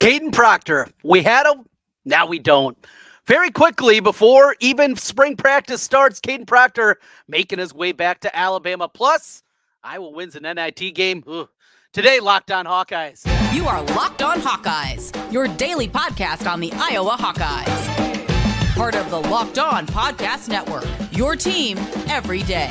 Kaden Proctor. We had him, now we don't. Very quickly, before even spring practice starts, Kadyn Proctor making his way back to Alabama. Plus, Iowa wins an NIT game. Ugh. Today, Locked On Hawkeyes. You are Locked On Hawkeyes, your daily podcast on the Iowa Hawkeyes. Part of the Locked On Podcast Network, your team every day.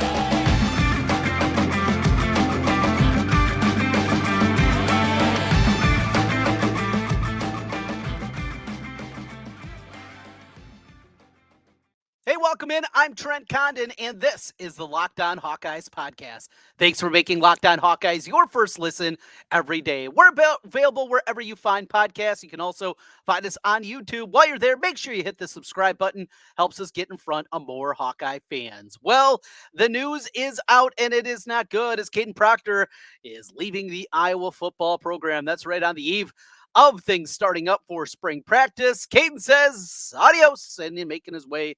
Hey, welcome in. I'm Trent Condon, and this is the Locked On Hawkeyes Podcast. Thanks for making Locked On Hawkeyes your first listen every day. We're available wherever you find podcasts. You can also find us on YouTube. While you're there, make sure you hit the subscribe button. Helps us get in front of more Hawkeye fans. Well, the news is out, and it is not good, as Kadyn Proctor is leaving the Iowa football program. That's right on the eve of things starting up for spring practice. Kaden says adios, and making his way,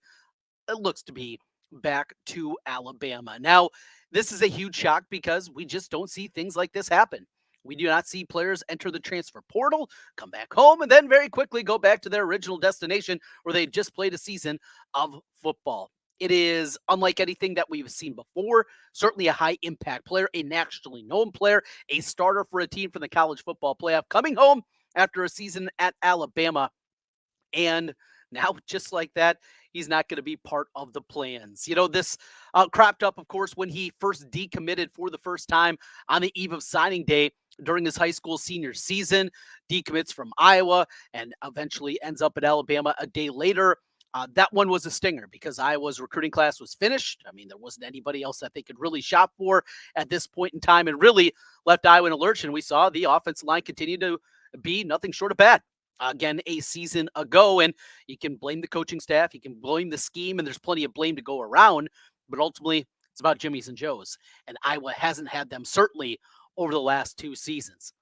it looks to be, back to Alabama. Now, this is a huge shock because we just don't see things like this happen. We do not see players enter the transfer portal, come back home, and then very quickly go back to their original destination where they just played a season of football. It is unlike anything that we've seen before. Certainly a high-impact player, a nationally known player, a starter for a team from the college football playoff, coming home after a season at Alabama. And now, just like that, he's not going to be part of the plans. You know, this cropped up, of course, when he first decommitted for the first time on the eve of signing day during his high school senior season. Decommits from Iowa and eventually ends up at Alabama a day later. That one was a stinger because Iowa's recruiting class was finished. I mean, there wasn't anybody else that they could really shop for at this point in time, and really left Iowa in a lurch. And we saw the offensive line continue to be nothing short of bad. Again, a season ago, and you can blame the coaching staff, you can blame the scheme, and there's plenty of blame to go around, but ultimately it's about Jimmy's and Joe's, and Iowa hasn't had them certainly over the last two seasons.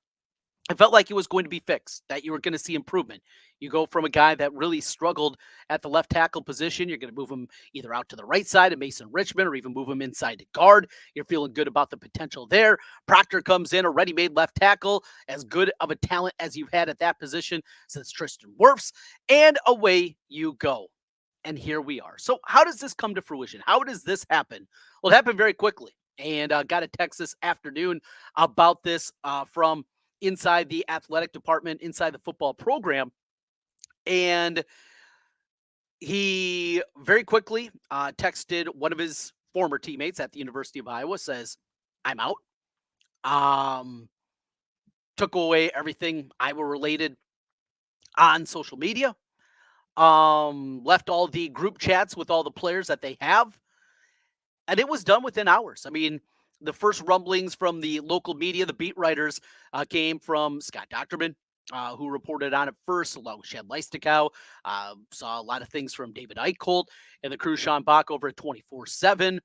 I felt like it was going to be fixed, that you were going to see improvement. You go from a guy that really struggled at the left tackle position, you're going to move him either out to the right side of Mason Richmond or even move him inside to guard. You're feeling good about the potential there. Proctor comes in, a ready-made left tackle, as good of a talent as you've had at that position since Tristan Wirfs, and away you go. And here we are. So how does this come to fruition? How does this happen? Well, it happened very quickly, and got a text this afternoon about this from inside the athletic department, inside the football program. And he very quickly texted one of his former teammates at the University of Iowa, says, I'm out. Took away everything Iowa related on social media. Left all the group chats with all the players that they have. And it was done within hours. I mean, the first rumblings from the local media, the beat writers, came from Scott Docterman, who reported on it first, along with Chad Leistokow. Saw a lot of things from David Eichholt and the crew, Sean Bach, over at 24/7.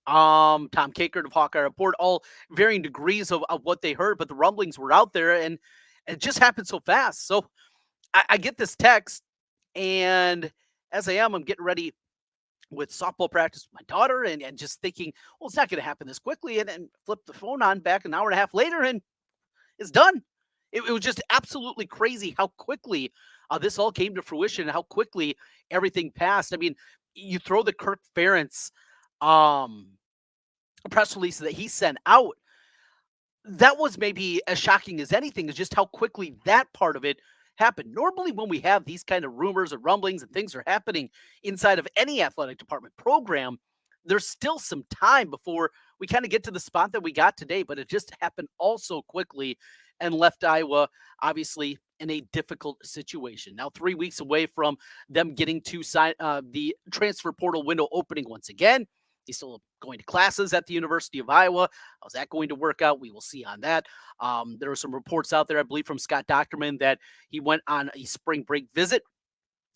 Tom Kakert of Hawkeye Report, all varying degrees of what they heard, but the rumblings were out there, and it just happened so fast. So I get this text, and as I'm getting ready with softball practice with my daughter, and just thinking, well, it's not going to happen this quickly, and then flip the phone on back an hour and a half later, and it's done. It was just absolutely crazy how quickly this all came to fruition, and how quickly everything passed. I mean, you throw the Kirk Ferentz press release that he sent out, that was maybe as shocking as anything, is just how quickly that part of it happened. Normally, when we have these kind of rumors and rumblings and things are happening inside of any athletic department program, there's still some time before we kind of get to the spot that we got today, but it just happened all so quickly and left Iowa obviously in a difficult situation. Now, 3 weeks away from them getting to sign the transfer portal window opening once again. He's still going to classes at the University of Iowa. How's that going to work out? We will see on that. There are some reports out there, I believe, from Scott Docterman that he went on a spring break visit.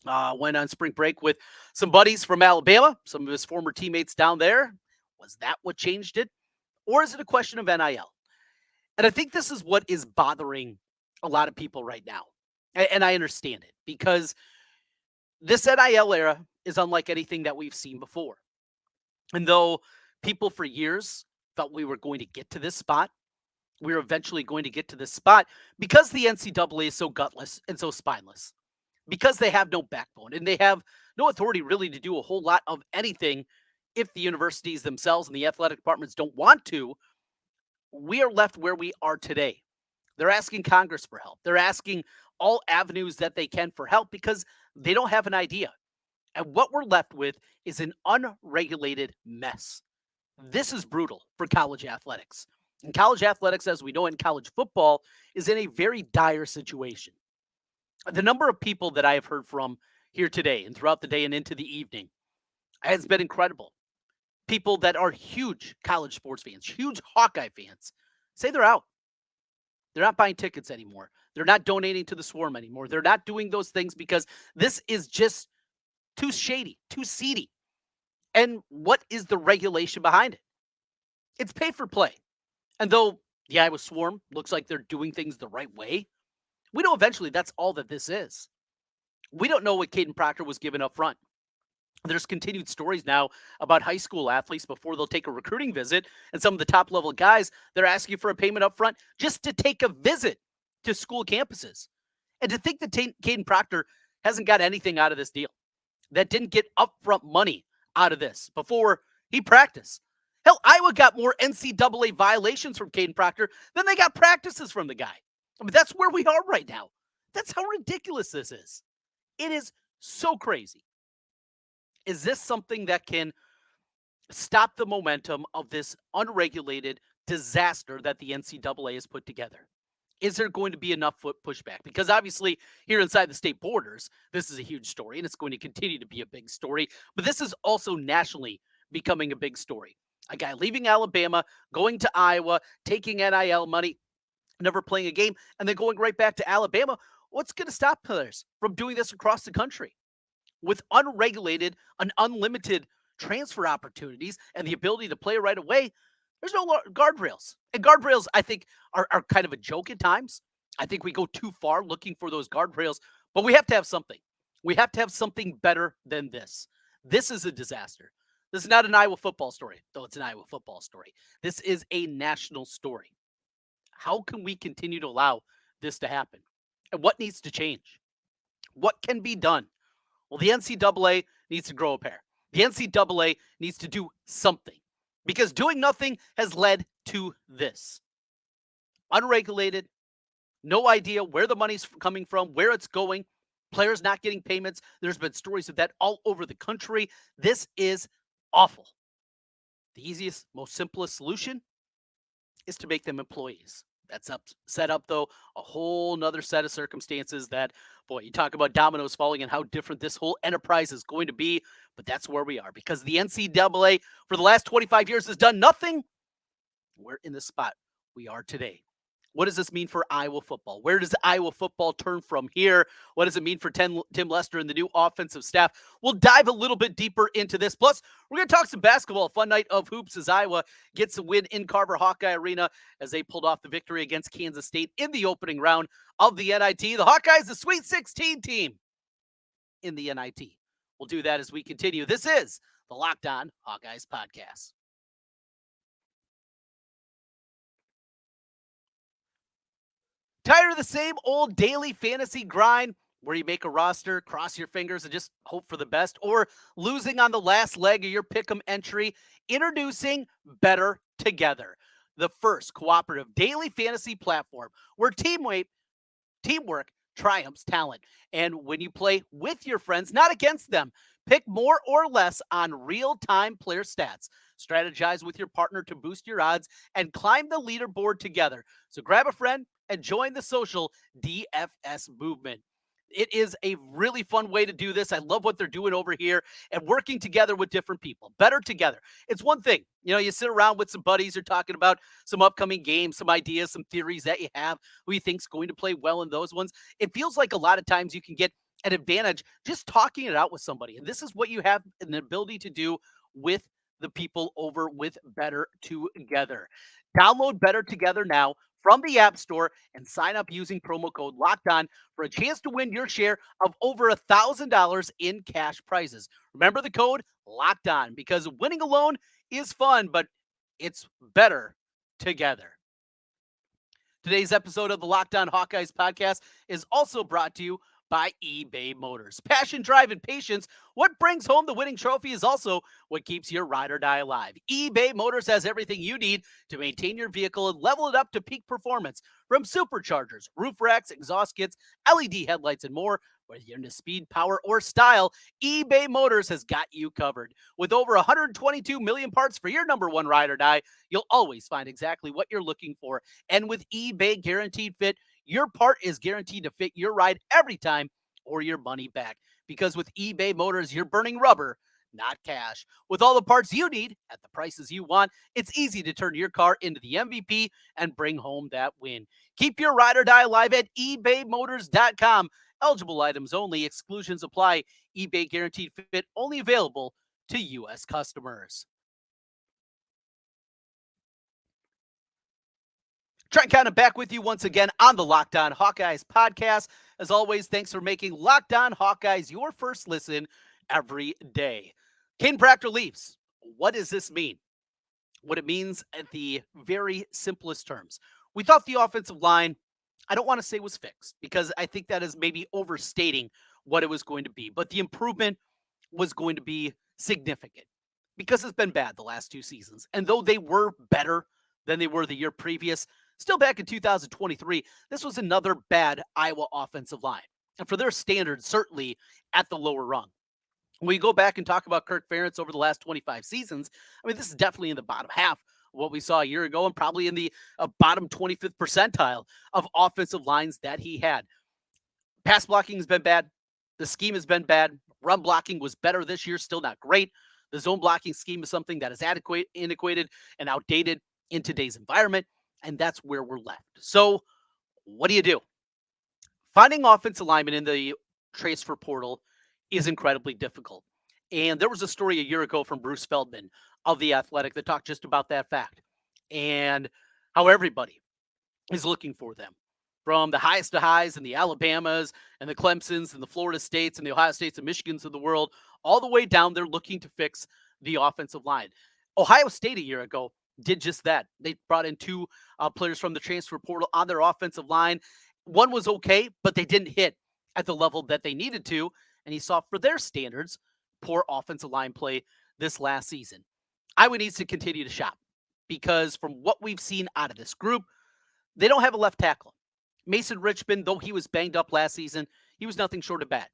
Went on spring break with some buddies from Alabama, some of his former teammates down there. Was that what changed it? Or is it a question of NIL? And I think this is what is bothering a lot of people right now. And I understand it, because this NIL era is unlike anything that we've seen before. And though people for years felt we were going to get to this spot, we're eventually going to get to this spot because the NCAA is so gutless and so spineless, because they have no backbone and they have no authority really to do a whole lot of anything if the universities themselves and the athletic departments don't want to. We are left where we are today. They're asking Congress for help. They're asking all avenues that they can for help because they don't have an idea. And what we're left with is an unregulated mess. This is brutal for college athletics. And college athletics, as we know in college football, is in a very dire situation. The number of people that I have heard from here today and throughout the day and into the evening has been incredible. People that are huge college sports fans, huge Hawkeye fans, say they're out. They're not buying tickets anymore. They're not donating to the Swarm anymore. They're not doing those things because this is just too shady, too seedy. And what is the regulation behind it? It's pay for play. And though the Iowa Swarm looks like they're doing things the right way, we know eventually that's all that this is. We don't know what Kaden Proctor was given up front. There's continued stories now about high school athletes before they'll take a recruiting visit, and some of the top level guys, they're asking for a payment up front just to take a visit to school campuses. And to think that Kaden Proctor hasn't got anything out of this deal, that didn't get upfront money out of this before he practiced. Hell, Iowa got more NCAA violations from Kadyn Proctor than they got practices from the guy. I mean, that's where we are right now. That's how ridiculous this is. It is so crazy. Is this something that can stop the momentum of this unregulated disaster that the NCAA has put together? Is there going to be enough foot pushback? Because obviously, here inside the state borders, this is a huge story and it's going to continue to be a big story. But this is also nationally becoming a big story. A guy leaving Alabama, going to Iowa, taking NIL money, never playing a game, and then going right back to Alabama. What's going to stop players from doing this across the country? With unregulated and unlimited transfer opportunities and the ability to play right away, there's no guardrails. And guardrails, I think, are kind of a joke at times. I think we go too far looking for those guardrails, but we have to have something. We have to have something better than this. This is a disaster. This is not an Iowa football story, though it's an Iowa football story. This is a national story. How can we continue to allow this to happen? And what needs to change? What can be done? Well, the NCAA needs to grow a pair. The NCAA needs to do something because doing nothing has led to this. Unregulated, no idea where the money's coming from, where it's going, players not getting payments. There's been stories of that all over the country. This is awful. The easiest, most simplest solution is to make them employees. That's set up, though, a whole nother set of circumstances that, boy, you talk about dominoes falling and how different this whole enterprise is going to be, but that's where we are because the NCAA for the last 25 years has done nothing. We're in the spot we are today. What does this mean for Iowa football? Where does Iowa football turn from here? What does it mean for Tim Lester and the new offensive staff? We'll dive a little bit deeper into this. Plus, we're going to talk some basketball. A fun night of hoops as Iowa gets a win in Carver Hawkeye Arena as they pulled off the victory against Kansas State in the opening round of the NIT. The Hawkeyes, the Sweet 16 team in the NIT. We'll do that as we continue. This is the Locked On Hawkeyes Podcast. Tired of the same old daily fantasy grind where you make a roster, cross your fingers, and just hope for the best, or losing on the last leg of your pick'em entry? Introducing Bettor Together, the first cooperative daily fantasy platform where teamwork triumphs talent. And when you play with your friends, not against them, pick more or less on real-time player stats. Strategize with your partner to boost your odds and climb the leaderboard together. So grab a friend and join the social DFS movement. It is a really fun way to do this. I love what they're doing over here and working together with different people. Bettor Together. It's one thing, you sit around with some buddies, you're talking about some upcoming games, some ideas, some theories that you have, who you think's going to play well in those ones. It feels like a lot of times you can get an advantage just talking it out with somebody. And this is what you have an ability to do with the people over with Bettor Together. Download Bettor Together now from the App Store and sign up using promo code LOCKEDON for a chance to win your share of over $1,000 in cash prizes. Remember the code LOCKEDON because winning alone is fun, but it's better together. Today's episode of the Locked On Hawkeyes podcast is also brought to you by eBay Motors. Passion, drive, and patience. What brings home the winning trophy is also what keeps your ride or die alive. eBay Motors has everything you need to maintain your vehicle and level it up to peak performance. From superchargers, roof racks, exhaust kits, LED headlights, and more. Whether you're into speed, power, or style, eBay Motors has got you covered. With over 122 million parts for your number one ride or die, you'll always find exactly what you're looking for. And with eBay Guaranteed Fit, your part is guaranteed to fit your ride every time or your money back. Because with eBay Motors, you're burning rubber, not cash. With all the parts you need at the prices you want, it's easy to turn your car into the MVP and bring home that win. Keep your ride or die alive at ebaymotors.com. Eligible items only. Exclusions apply. eBay Guaranteed Fit only available to U.S. customers. Trent Condon back with you once again on the Locked On Hawkeyes podcast. As always, thanks for making Locked On Hawkeyes your first listen every day. Kadyn Proctor leaves. What does this mean? What it means at the very simplest terms. We thought the offensive line, I don't want to say was fixed, because I think that is maybe overstating what it was going to be. But the improvement was going to be significant because it's been bad the last two seasons. And though they were better than they were the year previous, still back in 2023, this was another bad Iowa offensive line. And for their standards, certainly at the lower rung. When you go back and talk about Kirk Ferentz over the last 25 seasons, I mean, this is definitely in the bottom half of what we saw a year ago and probably in the bottom 25th percentile of offensive lines that he had. Pass blocking has been bad. The scheme has been bad. Run blocking was better this year, still not great. The zone blocking scheme is something that is antiquated, and outdated in today's environment, and that's where we're left. So what do? Finding offensive linemen in the transfer portal is incredibly difficult. And there was a story a year ago from Bruce Feldman of The Athletic that talked just about that fact and how everybody is looking for them, from the highest of highs and the Alabamas and the Clemsons and the Florida States and the Ohio States and Michigans of the world, all the way down there looking to fix the offensive line. Ohio State a year ago did just that. They brought in two players from the transfer portal on their offensive line. One was okay, but they didn't hit at the level that they needed to. And he saw, for their standards, poor offensive line play this last season. Iowa needs to continue to shop, because from what we've seen out of this group, they don't have a left tackle. Mason Richmond, though he was banged up last season, he was nothing short of bad.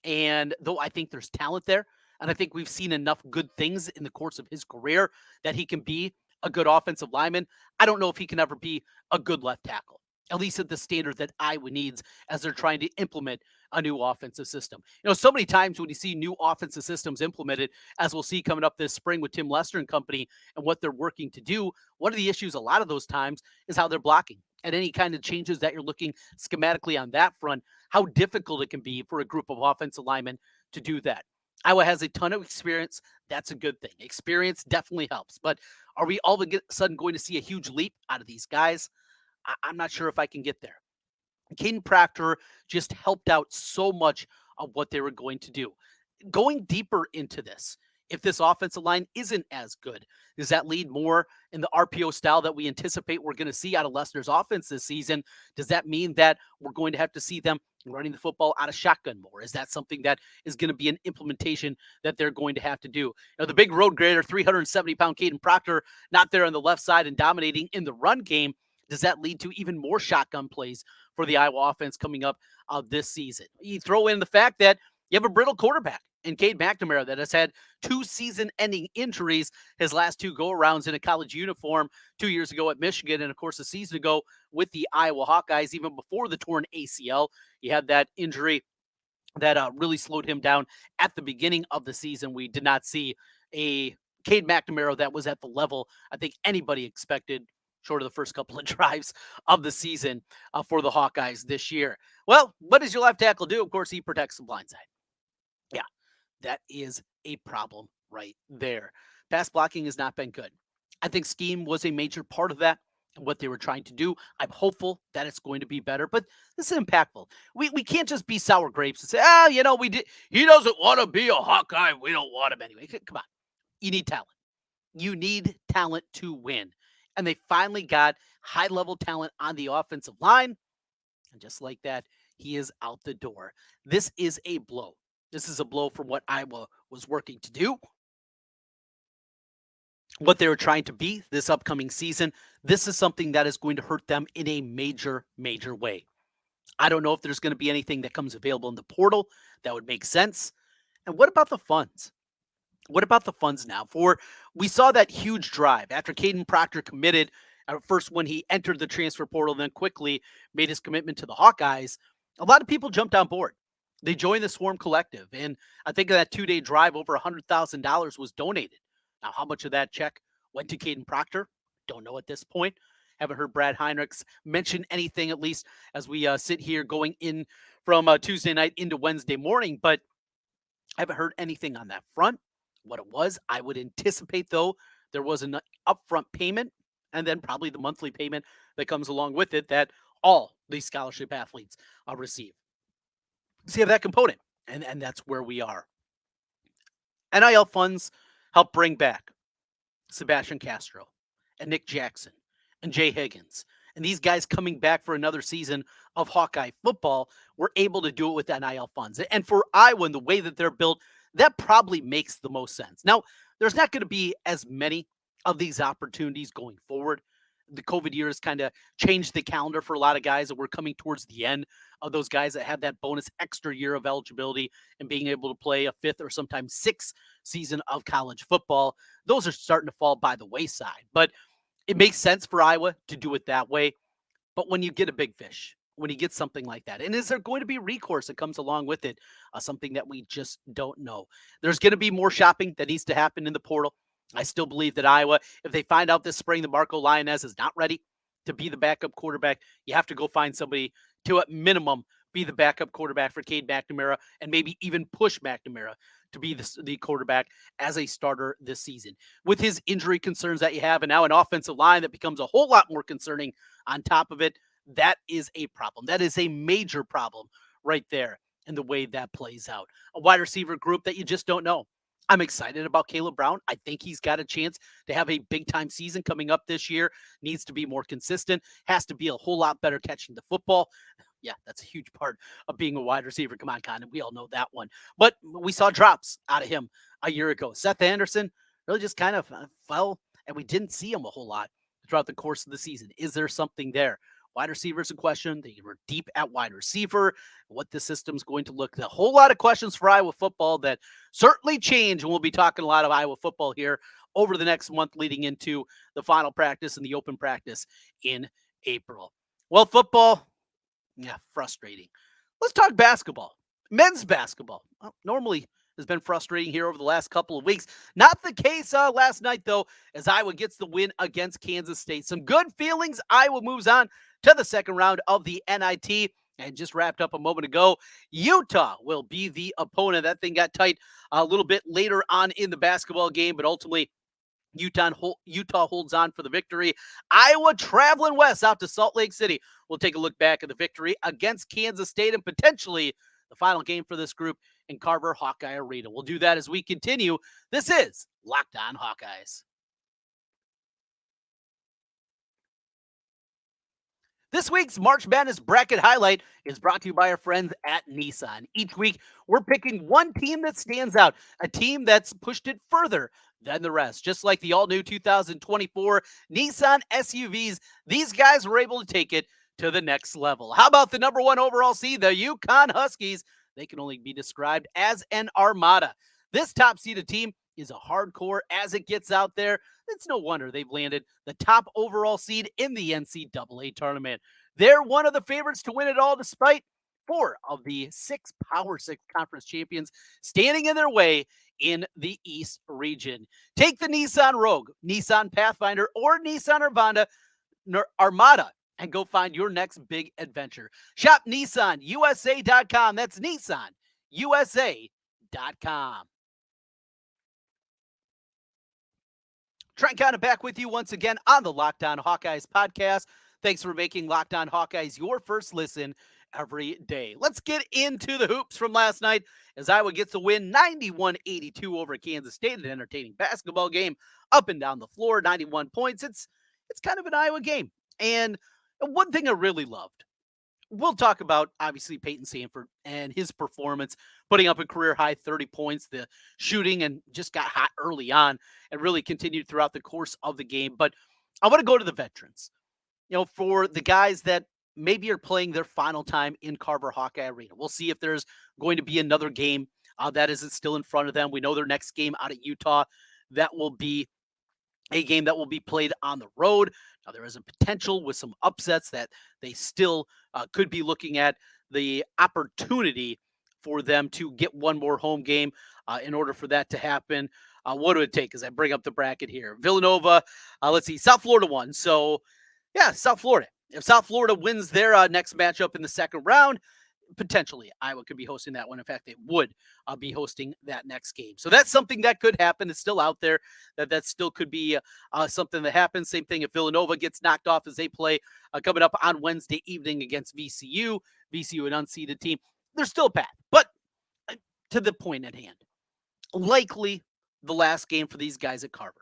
And though I think there's talent there, and I think we've seen enough good things in the course of his career that he can be a good offensive lineman, I don't know if he can ever be a good left tackle, at least at the standard that Iowa needs as they're trying to implement a new offensive system. You know, so many times when you see new offensive systems implemented, as we'll see coming up this spring with Tim Lester and company and what they're working to do, one of the issues a lot of those times is how they're blocking. And any kind of changes that you're looking schematically on that front, how difficult it can be for a group of offensive linemen to do that. Iowa has a ton of experience. That's a good thing. Experience definitely helps. But are we all of a sudden going to see a huge leap out of these guys? I'm not sure if I can get there. Kadyn Proctor just helped out so much of what they were going to do. Going deeper into this, if this offensive line isn't as good, does that lead more in the RPO style that we anticipate we're going to see out of Lester's offense this season? Does that mean that we're going to have to see them running the football out of shotgun more? Is that something that is going to be an implementation that they're going to have to do? You know, the big road grader, 370-pound Kadyn Proctor, not there on the left side and dominating in the run game. Does that lead to even more shotgun plays for the Iowa offense coming up this season? You throw in the fact that you have a brittle quarterback in Cade McNamara that has had 2 season-ending injuries his last 2 go-arounds in a college uniform 2 years ago at Michigan, and, of course, a season ago with the Iowa Hawkeyes, even before the torn ACL. He had that injury that really slowed him down at the beginning of the season. We did not see a Cade McNamara that was at the level I think anybody expected, short of the first couple of drives of the season for the Hawkeyes this year. Well, what does your left tackle do? Of course, he protects the blind side. Yeah, that is a problem right there. Pass blocking has not been good. I think scheme was a major part of that, what they were trying to do. I'm hopeful that it's going to be better, but this is impactful. We can't just be sour grapes and say, he doesn't want to be a Hawkeye. We don't want him anyway. Come on. You need talent. You need talent to win. And they finally got high-level talent on the offensive line. And just like that, he is out the door. This is a blow. This is a blow from what Iowa was working to do, what they were trying to be this upcoming season. This is something that is going to hurt them in a major, major way. I don't know if there's going to be anything that comes available in the portal that would make sense. And what about the funds? What about the funds now? We saw that huge drive after Kadyn Proctor committed first when he entered the transfer portal, then quickly made his commitment to the Hawkeyes. A lot of people jumped on board. They joined the Swarm Collective, and I think that 2-day drive, over $100,000 was donated. Now, how much of that check went to Kadyn Proctor? Don't know at this point. Haven't heard Brad Heinrichs mention anything, at least as we sit here going in from Tuesday night into Wednesday morning, but I haven't heard anything on that front. What it was, I would anticipate, though, there was an upfront payment and then probably the monthly payment that comes along with it that all these scholarship athletes receive. So you have that component, and that's where we are. NIL funds help bring back Sebastian Castro and Nick Jackson and Jay Higgins. And these guys coming back for another season of Hawkeye football were able to do it with NIL funds. And for Iowa, and the way that they're built, that probably makes the most sense. Now, there's not going to be as many of these opportunities going forward. The COVID year has kind of changed the calendar for a lot of guys, and we're coming towards the end of those guys that have that bonus extra year of eligibility and being able to play a fifth or sometimes sixth season of college football. Those are starting to fall by the wayside. But it makes sense for Iowa to do it that way. But when you get a big fish, when you get something like that, and is there going to be recourse that comes along with it? Something that we just don't know. There's going to be more shopping that needs to happen in the portal. I still believe that Iowa, if they find out this spring that Marco Lioness is not ready to be the backup quarterback, you have to go find somebody to, at minimum, be the backup quarterback for Cade McNamara and maybe even push McNamara to be the quarterback as a starter this season. With his injury concerns that you have, and now an offensive line that becomes a whole lot more concerning on top of it, that is a problem. That is a major problem right there in the way that plays out. A wide receiver group that you just don't know. I'm excited about Caleb Brown. I think he's got a chance to have a big-time season coming up this year. Needs to be more consistent. Has to be a whole lot better catching the football. Yeah, that's a huge part of being a wide receiver. Come on, Condon. We all know that one. But we saw drops out of him a year ago. Seth Anderson really just kind of fell, and we didn't see him a whole lot throughout the course of the season. Is there something there? Wide receivers in question. They were deep at wide receiver. What the system's going to look. A whole lot of questions for Iowa football that certainly change. And we'll be talking a lot of Iowa football here over the next month leading into the final practice and the open practice in April. Well, football, yeah, frustrating. Let's talk basketball. Men's basketball. Well, normally has been frustrating here over the last couple of weeks. Not the case last night, though, as Iowa gets the win against Kansas State. Some good feelings. Iowa moves on to the second round of the NIT. And just wrapped up a moment ago, Utah will be the opponent. That thing got tight a little bit later on in the basketball game, but ultimately Utah holds on for the victory. Iowa traveling west out to Salt Lake City. We'll take a look back at the victory against Kansas State and potentially the final game for this group in Carver Hawkeye Arena. We'll do that as we continue. This is Locked On Hawkeyes. This week's March Madness bracket highlight is brought to you by our friends at Nissan. Each week, we're picking one team that stands out, a team that's pushed it further than the rest. Just like the all-new 2024 Nissan SUVs, these guys were able to take it to the next level. How about the number one overall seed, the UConn Huskies? They can only be described as an armada. This top-seeded team is a hardcore as it gets out there. It's no wonder they've landed the top overall seed in the NCAA tournament. They're one of the favorites to win it all, despite 4 of the 6 Power 6 conference champions standing in their way in the East region. Take the Nissan Rogue, Nissan Pathfinder, or Nissan Armada and go find your next big adventure. Shop NissanUSA.com. That's NissanUSA.com. Trent Condon back with you once again on the Locked On Hawkeyes podcast. Thanks for making Locked On Hawkeyes your first listen every day. Let's get into the hoops from last night as Iowa gets a win 91-82 over Kansas State. An entertaining basketball game up and down the floor, 91 points. It's kind of an Iowa game. And one thing I really loved, we'll talk about obviously Peyton Sanford and his performance, putting up a career high 30 points, the shooting, and just got hot early on and really continued throughout the course of the game. But I want to go to the veterans, for the guys that maybe are playing their final time in Carver Hawkeye Arena. We'll see if there's going to be another game that is still in front of them. We know their next game out at Utah, that will be a game that will be played on the road. Now, there is a potential with some upsets that they still could be looking at the opportunity for them to get one more home game in order for that to happen. What do it take as I bring up the bracket here? Villanova, let's see, South Florida won. So, yeah, South Florida. If South Florida wins their next matchup in the second round, potentially Iowa could be hosting that one. In fact, they would be hosting that next game. So that's something that could happen. It's still out there that still could be something that happens. Same thing if Villanova gets knocked off as they play coming up on Wednesday evening against VCU. VCU, an unseeded team. There's still a path. But to the point at hand, likely the last game for these guys at Carver.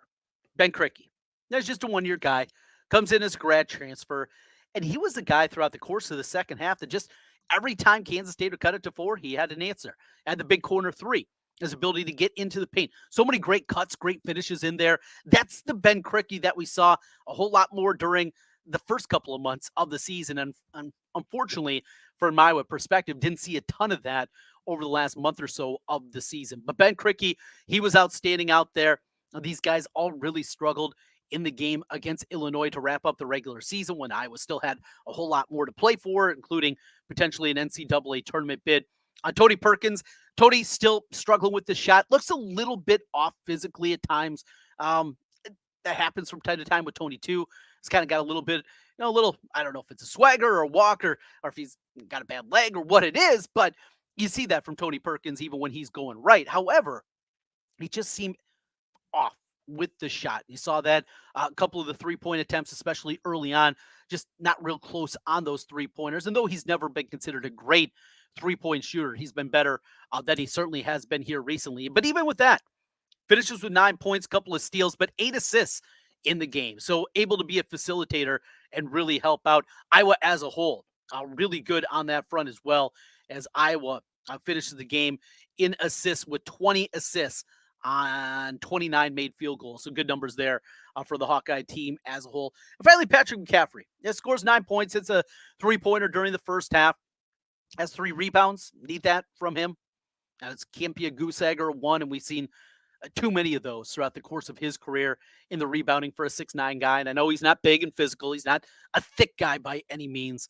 Ben Krikke. There's just a one-year guy. Comes in as a grad transfer. And he was the guy throughout the course of the second half that just every time Kansas State would cut it to 4, he had an answer. Had the big corner 3, his ability to get into the paint. So many great cuts, great finishes in there. That's the Ben Krikke that we saw a whole lot more during the first couple of months of the season. And unfortunately, from my perspective, didn't see a ton of that over the last month or so of the season. But Ben Krikke, he was outstanding out there. These guys all really struggled in the game against Illinois to wrap up the regular season when Iowa still had a whole lot more to play for, including potentially an NCAA tournament bid. Tony Perkins, Tony still struggling with the shot. Looks a little bit off physically at times. That happens from time to time with Tony too. He's kind of got a little bit, I don't know if it's a swagger or a walk or if he's got a bad leg or what it is, but you see that from Tony Perkins even when he's going right. However, he just seemed off with the shot. You saw that a couple of the 3-point attempts, especially early on, just not real close on those 3-pointers. And though he's never been considered a great 3-point shooter, he's been better than he certainly has been here recently. But even with that, finishes with 9 points, couple of steals, but 8 assists in the game. So able to be a facilitator and really help out Iowa as a whole. Really good on that front as well, as Iowa finishes the game in assists with 20 assists on 29 made field goals. So good numbers there for the Hawkeye team as a whole. And finally, Patrick McCaffrey. Scores 9 points. It's a 3-pointer during the first half. Has 3 rebounds. Need that from him. It can't be a goose egg or a 1, and we've seen too many of those throughout the course of his career in the rebounding for a 6'9" guy. And I know he's not big and physical. He's not a thick guy by any means.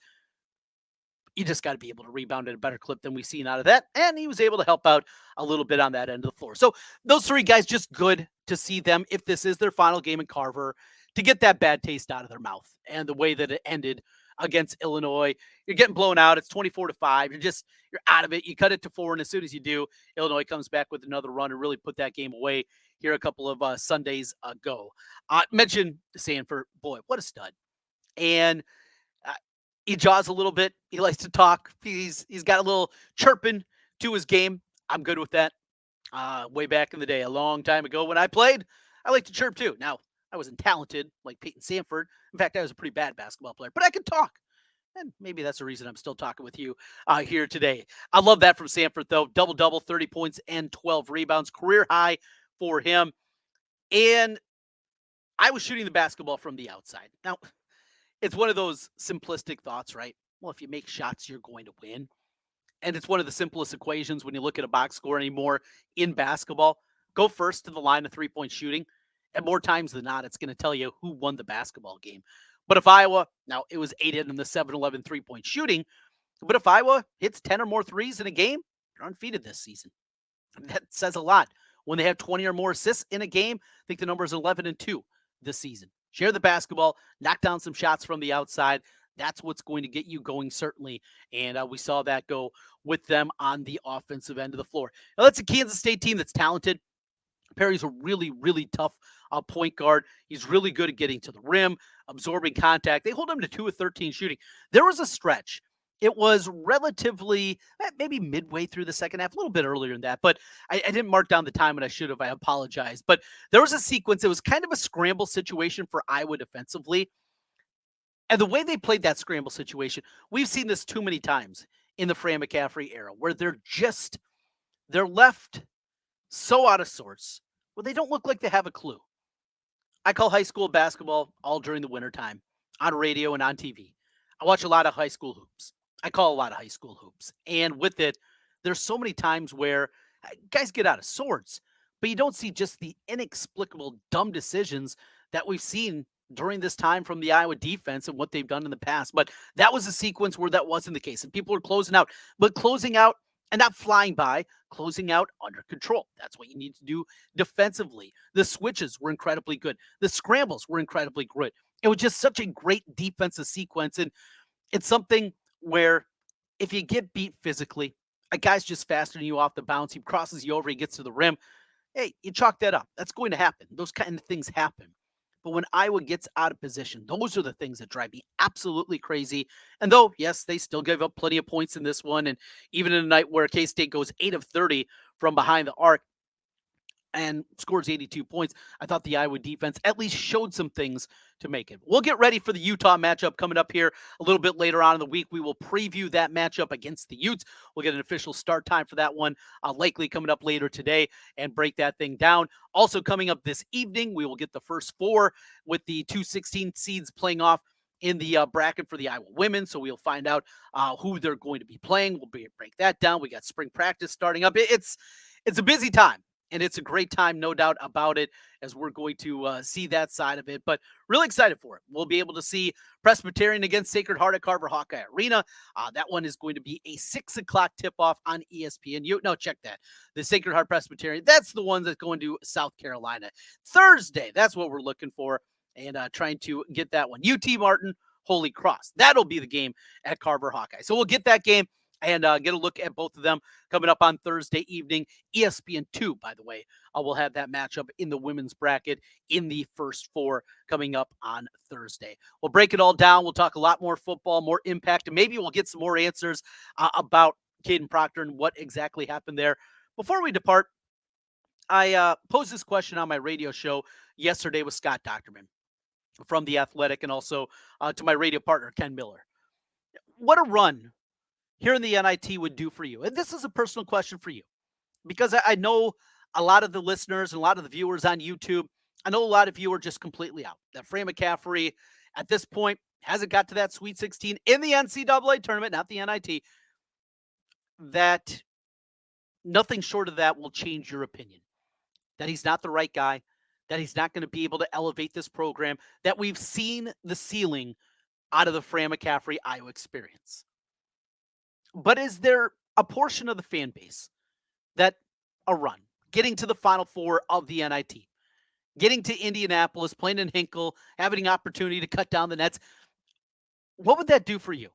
You just got to be able to rebound at a better clip than we've seen out of that. And he was able to help out a little bit on that end of the floor. So those 3 guys, just good to see them, if this is their final game in Carver, to get that bad taste out of their mouth. And the way that it ended against Illinois, you're getting blown out. It's 24-5. You're out of it. You cut it to 4. And as soon as you do, Illinois comes back with another run and really put that game away here a couple of Sundays ago. Mentioned Sanford, boy, what a stud. And he jaws a little bit. He likes to talk. He's got a little chirping to his game. I'm good with that. Way back in the day, a long time ago when I played, I like to chirp too. Now, I wasn't talented like Peyton Sanford. In fact, I was a pretty bad basketball player, but I could talk. And maybe that's the reason I'm still talking with you here today. I love that from Sanford, though. Double-double, 30 points and 12 rebounds. Career high for him. And I was shooting the basketball from the outside. Now, it's one of those simplistic thoughts, right? Well, if you make shots, you're going to win. And it's one of the simplest equations when you look at a box score anymore in basketball. Go first to the line of 3-point shooting. And more times than not, it's going to tell you who won the basketball game. But if Iowa, now it was 8 in the 7-11 3-point shooting, but if Iowa hits 10 or more threes in a game, they're undefeated this season. That says a lot. When they have 20 or more assists in a game, I think the number is 11-2 this season. Share the basketball, knock down some shots from the outside. That's what's going to get you going, certainly. And we saw that go with them on the offensive end of the floor. Now, that's a Kansas State team that's talented. Perry's a really, really tough point guard. He's really good at getting to the rim, absorbing contact. They hold him to 2 of 13 shooting. There was a stretch. It was relatively, maybe midway through the second half, a little bit earlier than that, but I didn't mark down the time, and I should have. I apologize. But there was a sequence. It was kind of a scramble situation for Iowa defensively. And the way they played that scramble situation, we've seen this too many times in the Fran McCaffrey era where they're left so out of sorts where they don't look like they have a clue. I call high school basketball all during the wintertime on radio and on TV. I watch a lot of high school hoops. I call a lot of high school hoops. And with it, there's so many times where guys get out of sorts, but you don't see just the inexplicable dumb decisions that we've seen during this time from the Iowa defense and what they've done in the past. But that was a sequence where that wasn't the case. And people are closing out, but closing out and not flying by, closing out under control. That's what you need to do defensively. The switches were incredibly good. The scrambles were incredibly good. It was just such a great defensive sequence. And it's something where if you get beat physically, a guy's just faster than you off the bounce. He crosses you over, he gets to the rim. Hey, you chalk that up. That's going to happen. Those kind of things happen. But when Iowa gets out of position, those are the things that drive me absolutely crazy. And though, yes, they still gave up plenty of points in this one. And even in a night where K-State goes 8 of 30 from behind the arc and scores 82 points, I thought the Iowa defense at least showed some things to make it. We'll get ready for the Utah matchup coming up here a little bit later on in the week. We will preview that matchup against the Utes. We'll get an official start time for that one, likely coming up later today, and break that thing down. Also coming up this evening, we will get the first four with the 216 seeds playing off in the bracket for the Iowa women. So we'll find out who they're going to be playing. We'll break that down. We got spring practice starting up. It's a busy time. And it's a great time, no doubt about it, as we're going to see that side of it. But really excited for it. We'll be able to see Presbyterian against Sacred Heart at Carver Hawkeye Arena. That one is going to be a 6 o'clock tip-off on ESPN. No, check that. The Sacred Heart Presbyterian, that's the one that's going to South Carolina. Thursday, that's what we're looking for, and trying to get that one. UT Martin, Holy Cross. That'll be the game at Carver Hawkeye. So we'll get that game and get a look at both of them coming up on Thursday evening. ESPN2, by the way, will have that matchup in the women's bracket in the first four coming up on Thursday. We'll break it all down. We'll talk a lot more football, more impact, and maybe we'll get some more answers about Kaden Proctor and what exactly happened there. Before we depart, I posed this question on my radio show yesterday with Scott Docterman from The Athletic and also to my radio partner, Ken Miller. What a run here in the NIT would do for you. And this is a personal question for you because I know a lot of the listeners and a lot of the viewers on YouTube, I know a lot of you are just completely out. That Fran McCaffrey at this point hasn't got to that Sweet 16 in the NCAA tournament, not the NIT, that nothing short of that will change your opinion. That he's not the right guy, that he's not going to be able to elevate this program, that we've seen the ceiling out of the Fran McCaffrey Iowa experience. But is there a portion of the fan base that a run, getting to the Final Four of the NIT, getting to Indianapolis, playing in Hinkle, having an opportunity to cut down the nets, what would that do for you?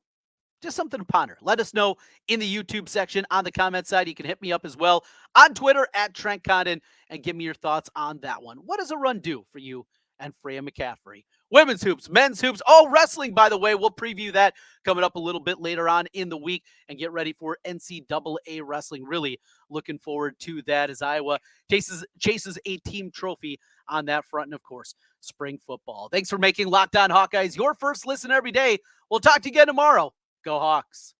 Just something to ponder. Let us know in the YouTube section on the comment side. You can hit me up as well on Twitter at Trent Condon and give me your thoughts on that one. What does a run do for you and Fran McCaffrey? Women's hoops, men's hoops, wrestling, by the way. We'll preview that coming up a little bit later on in the week and get ready for NCAA wrestling. Really looking forward to that as Iowa chases a team trophy on that front. And, of course, spring football. Thanks for making Locked On Hawkeyes your first listen every day. We'll talk to you again tomorrow. Go Hawks.